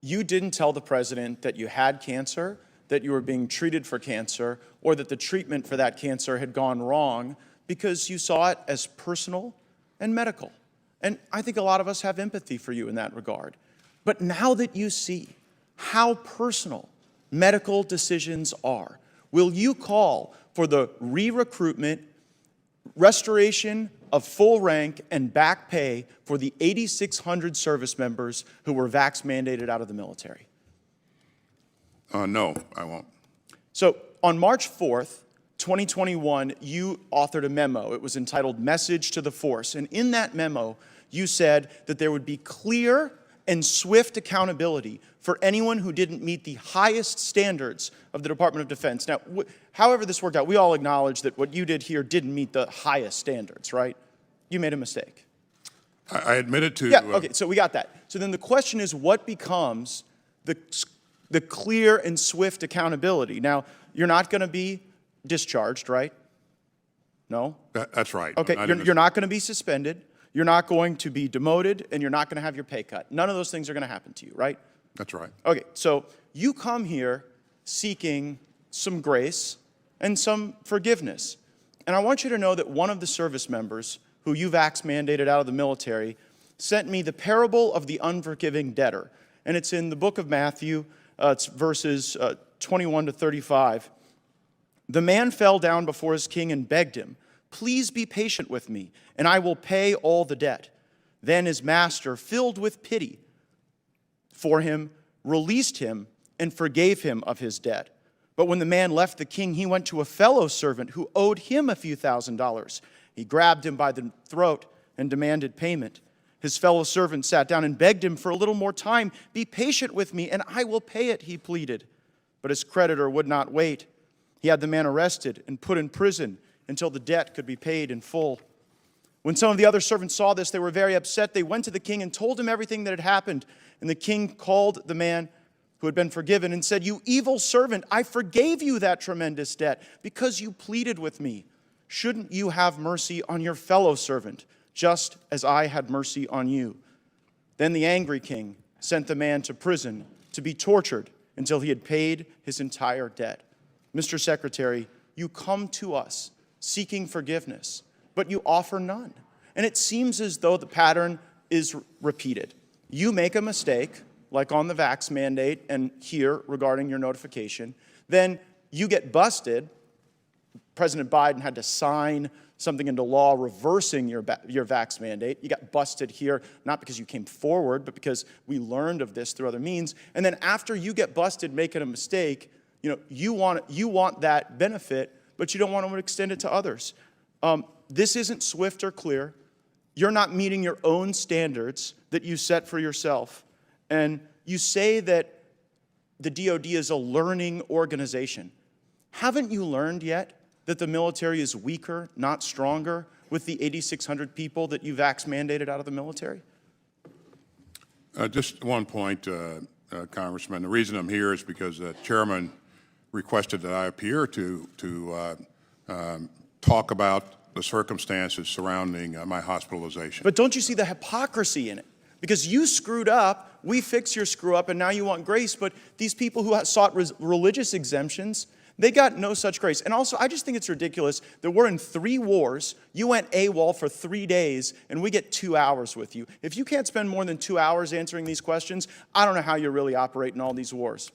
You didn't tell the president that you had cancer, that you were being treated for cancer, or that the treatment for that cancer had gone wrong because you saw it as personal and medical. And I think a lot of us have empathy for you in that regard. But now that you see how personal medical decisions are, will you call for the re-recruitment, restoration of full rank and back pay for the 8,600 service members who were vax mandated out of the military? No, I won't. So on March 4th, 2021, you authored a memo. It was entitled Message to the Force. And in that memo, you said that there would be clear and swift accountability for anyone who didn't meet the highest standards of the Department of Defense. Now, however this worked out, we all acknowledge that what you did here didn't meet the highest standards, right? You made a mistake. I admitted to... Yeah, okay, so we got that. So then the question is, what becomes the clear and swift accountability? Now, you're not going to be discharged, right? No? That's right. Okay, you're not going to be suspended. You're not going to be demoted, and you're not going to have your pay cut. None of those things are going to happen to you, right? That's right. Okay, so you come here seeking some grace and some forgiveness. And I want you to know that one of the service members who you vax mandated out of the military sent me the parable of the unforgiving debtor. And it's in the book of Matthew, it's verses 21 to 35. The man fell down before his king and begged him, "Please be patient with me, and I will pay all the debt." Then his master, filled with pity for him, released him and forgave him of his debt. But when the man left the king, he went to a fellow servant who owed him a few $1,000s. He grabbed him by the throat and demanded payment. His fellow servant sat down and begged him for a little more time. "Be patient with me, and I will pay it," he pleaded. But his creditor would not wait. He had the man arrested and put in prison until the debt could be paid in full. When some of the other servants saw this, they were very upset. They went to the king and told him everything that had happened. And the king called the man who had been forgiven and said, "You evil servant, I forgave you that tremendous debt because you pleaded with me. Shouldn't you have mercy on your fellow servant, just as I had mercy on you?" Then the angry king sent the man to prison to be tortured until he had paid his entire debt. Mr. Secretary, you come to us seeking forgiveness, but you offer none. And it seems as though the pattern is repeated. You make a mistake, like on the vax mandate and here regarding your notification, then you get busted. President Biden had to sign something into law reversing your vax mandate. You got busted here, not because you came forward, but because we learned of this through other means. And then after you get busted making a mistake, you want that benefit, but you don't want to extend it to others. This isn't swift or clear. You're not meeting your own standards that you set for yourself. And you say that the DOD is a learning organization. Haven't you learned yet that the military is weaker, not stronger, with the 8,600 people that you vax mandated out of the military? Just one point, Congressman. The reason I'm here is because the chairman requested that I appear to talk about the circumstances surrounding my hospitalization. But don't you see the hypocrisy in it? Because you screwed up, we fixed your screw up, and now you want grace, but these people who sought religious exemptions, they got no such grace. And also, I just think it's ridiculous that we're in 3 wars, you went AWOL for 3 days, and we get 2 hours with you. If you can't spend more than 2 hours answering these questions, I don't know how you're really operating all these wars.